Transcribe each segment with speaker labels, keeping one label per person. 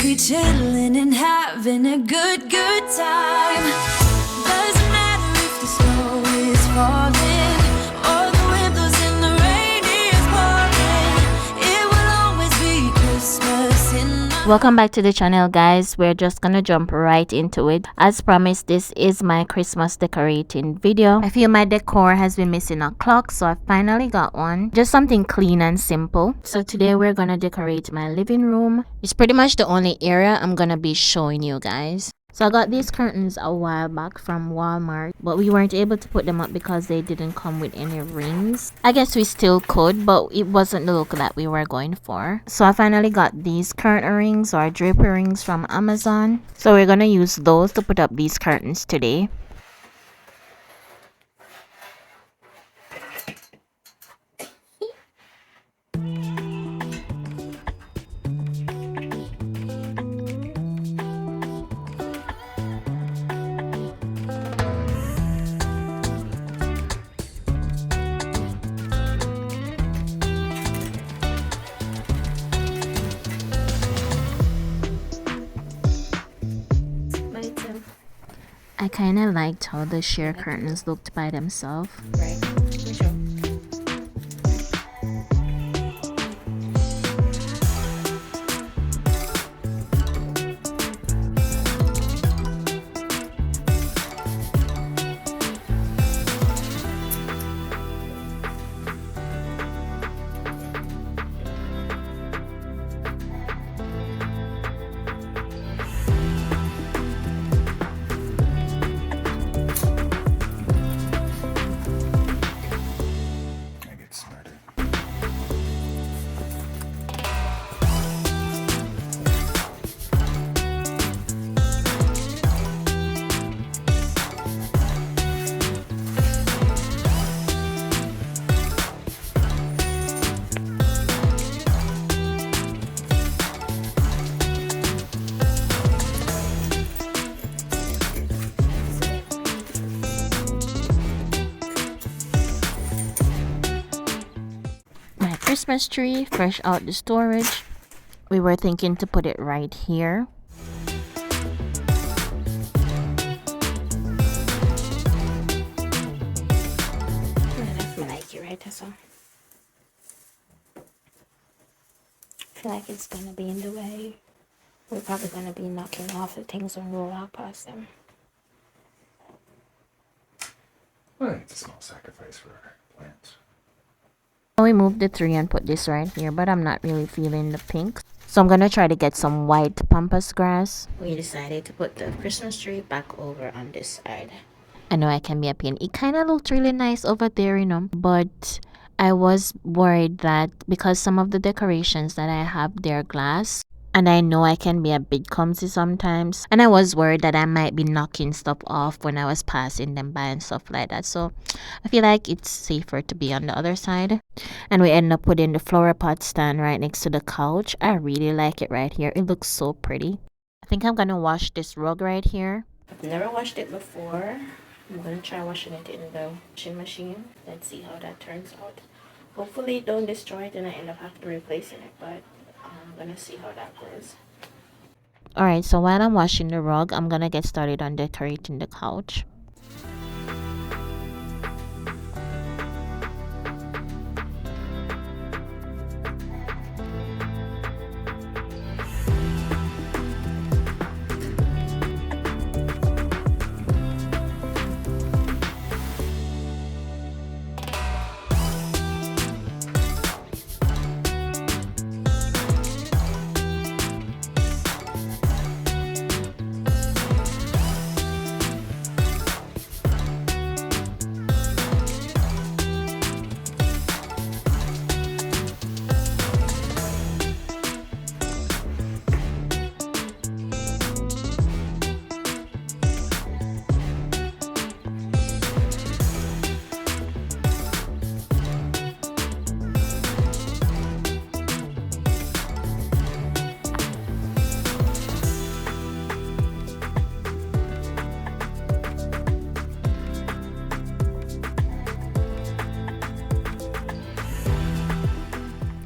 Speaker 1: be chilling and having a good time. Doesn't matter if the snow is falling or the wind blows and the rain is pouring. It will always be Christmas in my...
Speaker 2: Welcome back to the channel, guys. We're just gonna jump right into it. As promised, this is my Christmas decorating video. I feel my decor has been missing a clock, so I finally got one. Just something clean and simple. So today we're gonna decorate my living room. It's pretty much the only area I'm gonna be showing you guys. So I got these curtains a while back from Walmart, but we weren't able to put them up because they didn't come with any rings. I guess we still could, but it wasn't the look that we were going for. So I finally got these curtain rings or draper rings from Amazon. So we're gonna use those to put up these curtains today. I kind of liked how the sheer curtains looked by themselves.
Speaker 3: Right. For sure.
Speaker 2: Christmas tree fresh out the storage. We were thinking to put it right here.
Speaker 3: I like it, right? That's all. I feel like it's gonna be in the way. We're probably gonna be knocking off the things and roll out past them.
Speaker 4: Well, it's a small sacrifice for our plants.
Speaker 2: We moved the tree and put this right here, but I'm not really feeling the pink. So I'm gonna try to get some white pampas grass.
Speaker 3: We decided to put the Christmas tree back over on this side.
Speaker 2: I know I can be a pain. It kind of looked really nice over there, you know, but I was worried that because some of the decorations that I have, they're glass. And I know I can be a bit clumsy sometimes. And I was worried that I might be knocking stuff off when I was passing them by and stuff like that. So I feel like it's safer to be on the other side. And we end up putting the flower pot stand right next to the couch. I really like it right here. It looks so pretty. I think I'm going to wash this rug right here.
Speaker 3: I've never washed it before. I'm going to try washing it in the washing machine. Let's see how that turns out. Hopefully it don't destroy it and I end up having to replacing it. But I'm gonna see how that goes.
Speaker 2: Alright, so while I'm washing the rug, I'm gonna get started on decorating the couch.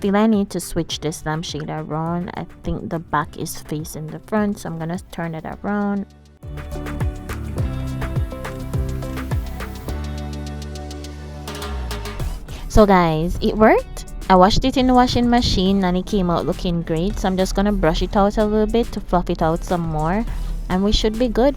Speaker 2: feel I need to switch this lampshade around. I think the back is facing the front, so I'm gonna turn it around. So guys, it worked. I washed it in the washing machine and it came out looking great. So I'm just gonna brush it out a little bit to fluff it out some more, and we should be good.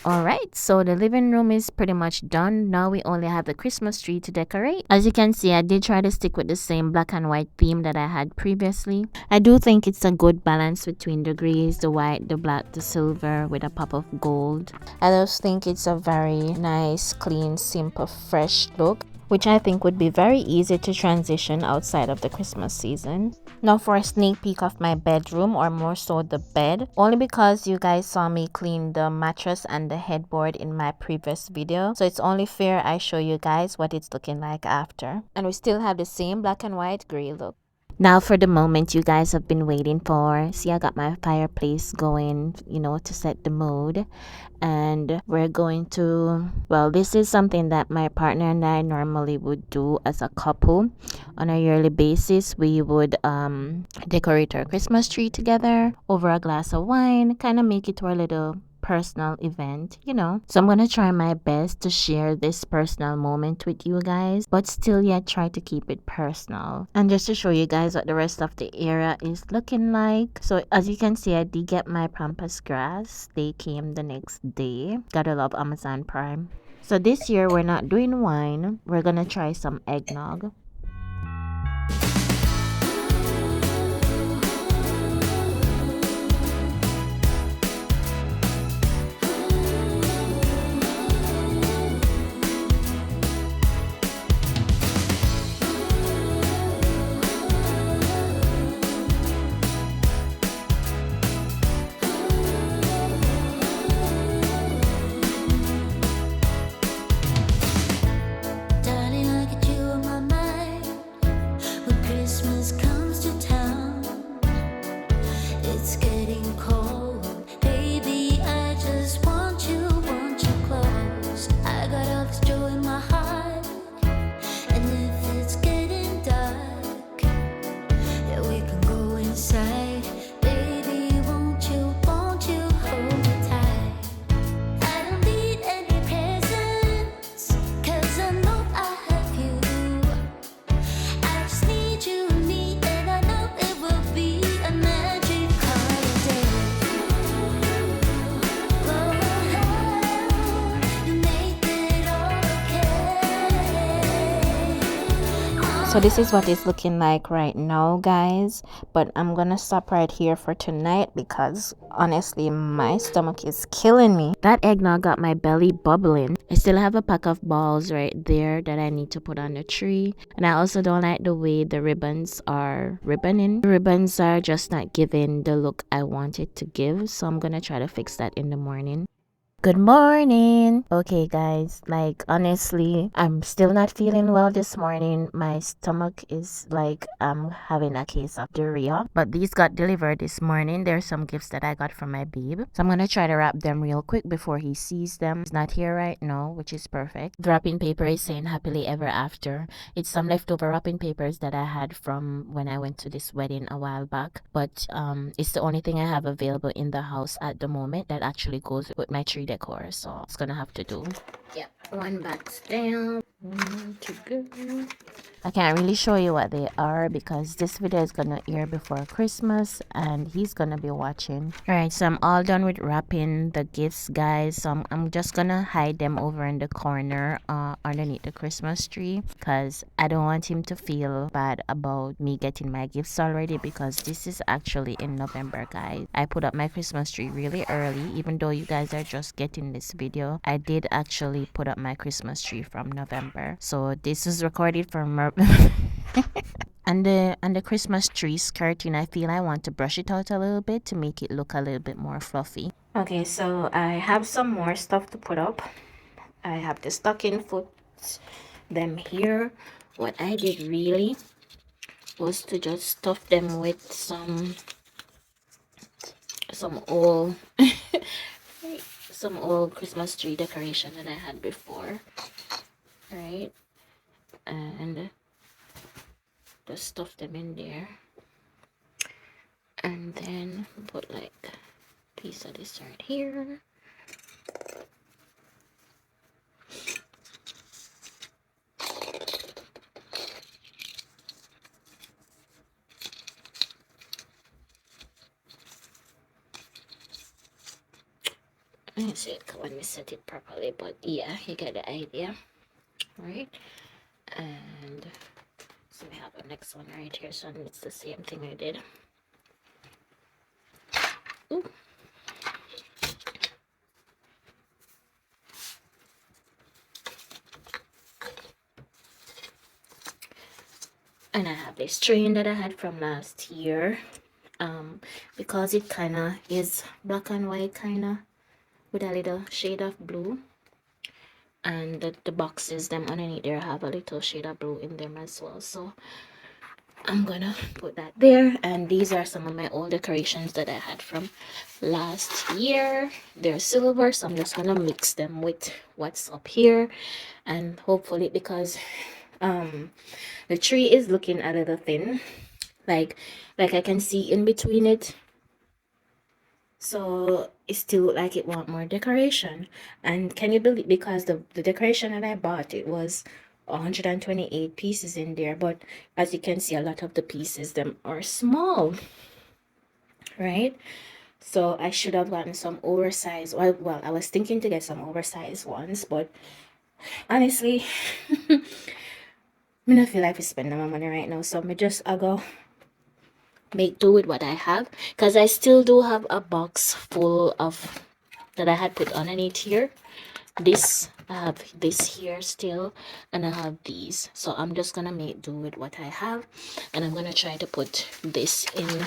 Speaker 2: Alright, so the living room is pretty much done. Now we only have the Christmas tree to decorate. As you can see, I did try to stick with the same black and white theme that I had previously. I do think it's a good balance between the grays, the white, the black, the silver with a pop of gold. I just think it's a very nice, clean, simple, fresh look, which I think would be very easy to transition outside of the Christmas season. Now for a sneak peek of my bedroom, or more so the bed, only because you guys saw me clean the mattress and the headboard in my previous video, so it's only fair I show you guys what it's looking like after. And we still have the same black and white gray look. Now for the moment you guys have been waiting for. See, I got my fireplace going, you know, to set the mood. And we're going to, well, this is something that my partner and I normally would do as a couple. On a yearly basis, we would decorate our Christmas tree together over a glass of wine, kind of make it our little personal event, you know. So I'm gonna try my best to share this personal moment with you guys, but still yet try to keep it personal. And just to show you guys what the rest of the area is looking like. So as you can see, I did get my pampas grass. They came the next day. Gotta love Amazon Prime. So this year we're not doing wine. We're gonna try some eggnog.
Speaker 1: Darling, I get you on my mind when Christmas comes to town. It's getting cold, baby. I just want you close. I got all this joy in my heart, and if it's getting dark, yeah, we can go inside. Baby, won't you hold me tight? I don't need any presents, 'cause I know I have you. I just need you, and I know it will be a magic holiday. Oh, you make it all okay.
Speaker 2: So this is what it's looking like right now, guys, but I'm gonna stop right here for tonight because honestly my stomach is killing me. That eggnog got my belly bubbling. I still have a pack of balls right there that I need to put on the tree, and I also don't like the way the ribbons are ribboning. The ribbons are just not giving the look I want it to give, so I'm gonna try to fix that in the morning. Good morning. Okay guys, like honestly, I'm still not feeling well this morning. My stomach is like I'm having a case of diarrhea, but these got delivered this morning. There's some gifts that I got from my babe, so I'm gonna try to wrap them real quick before he sees them. He's not here right now, which is perfect. The wrapping paper is saying happily ever after. It's some leftover wrapping papers that I had from when I went to this wedding a while back, but it's the only thing I have available in the house at the moment that actually goes with my tree decor, so it's gonna have to do. Yep, one box down, one to go. I can't really show you what they are because this video is gonna air before Christmas and he's gonna be watching. Alright, so I'm all done with wrapping the gifts, guys. So I'm just gonna hide them over in the corner underneath the Christmas tree because I don't want him to feel bad about me getting my gifts already, because this is actually in November, guys. I put up my Christmas tree really early. Even though you guys are just getting this video, I did actually put up my Christmas tree from November. So this is recorded from and the Christmas tree skirting, I feel I want to brush it out a little bit to make it look a little bit more fluffy.
Speaker 3: Okay, so I have some more stuff to put up. I have the stocking foot them here. What I did really was to just stuff them with some old some old Christmas tree decoration that I had before, right? And just stuff them in there, and then put like a piece of this right here. Let me see it when we set it properly, but yeah, you get the idea, right? And so we have the next one right here, so it's the same thing I did. Ooh. And I have this train that I had from last year, because it kind of is black and white, kind of with a little shade of blue, and the boxes them underneath there have a little shade of blue in them as well. So I'm gonna put that there. And these are some of my old decorations that I had from last year. They're silver, so I'm just gonna mix them with what's up here, and hopefully, because the tree is looking a little thin, like I can see in between it, so it still look like it want more decoration. And can you believe, because the decoration that I bought, it was 128 pieces in there, but as you can see, a lot of the pieces them are small, right? So I should have gotten some oversized, well, I was thinking to get some oversized ones, but honestly I don't feel like we spending my money right now, so I go make do with what I have, because I still do have a box full of that I had put underneath here. This, I have this here still, and I have these, so I'm just gonna make do with what I have, and I'm gonna try to put this in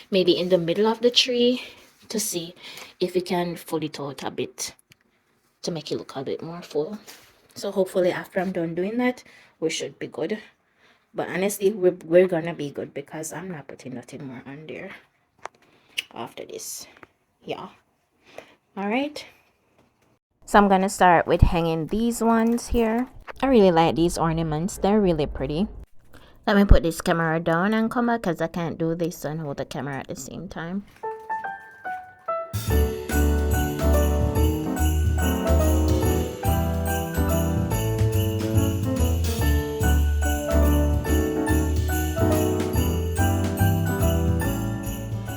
Speaker 3: maybe in the middle of the tree to see if we can pull it out a bit to make it look a bit more full. So hopefully after I'm done doing that, we should be good. But honestly, we're gonna be good, because I'm not putting nothing more on there after this. Yeah. All right.
Speaker 2: So I'm gonna start with hanging these ones here. I really like these ornaments, they're really pretty. Let me put this camera down and come back, because I can't do this and hold the camera at the same time.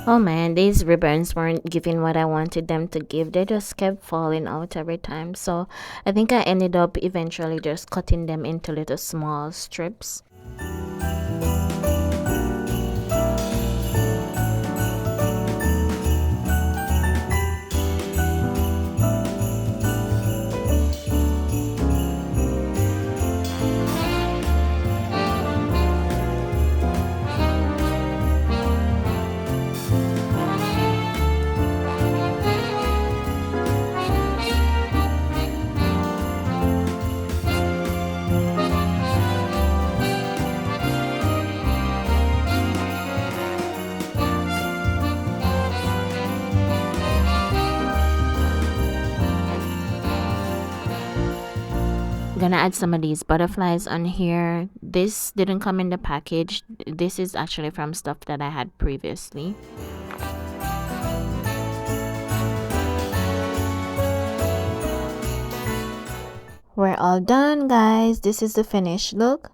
Speaker 2: Oh man, these ribbons weren't giving what I wanted them to give. They just kept falling out every time. So I think I ended up eventually just cutting them into little small strips. Gonna add some of these butterflies on here. This didn't come in the package. This is actually from stuff that I had previously. We're all done, guys. This is the finished look.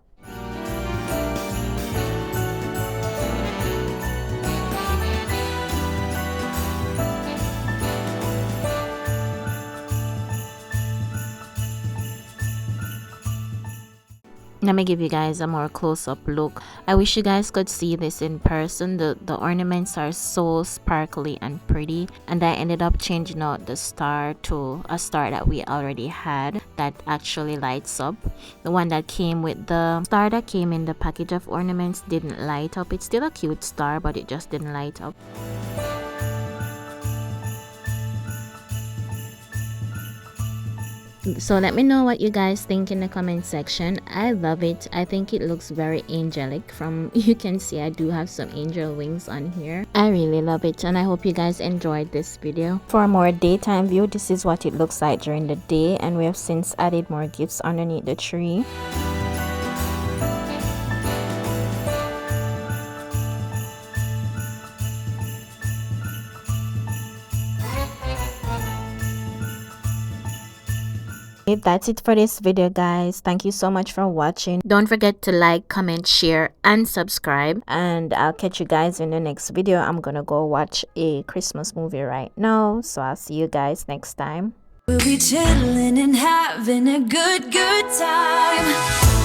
Speaker 2: Let me give you guys a more close-up look. I wish you guys could see this in person. The ornaments are so sparkly and pretty, and I ended up changing out the star to a star that we already had that actually lights up. The one that came with the star that came in the package of ornaments didn't light up. It's still a cute star, but it just didn't light up. So let me know what you guys think in the comment section. I love it. I think it looks very angelic. From you can see I do have some angel wings on here. I really love it, and I hope you guys enjoyed this video. For a more daytime view, this is what it looks like during the day, and we have since added more gifts underneath the tree. That's it for this video, guys. Thank you so much for watching. Don't forget to like, comment, share, and subscribe, and I'll catch you guys in the next video. I'm gonna go watch a Christmas movie right now, so I'll see you guys next time.
Speaker 1: We'll be chilling and having a good time.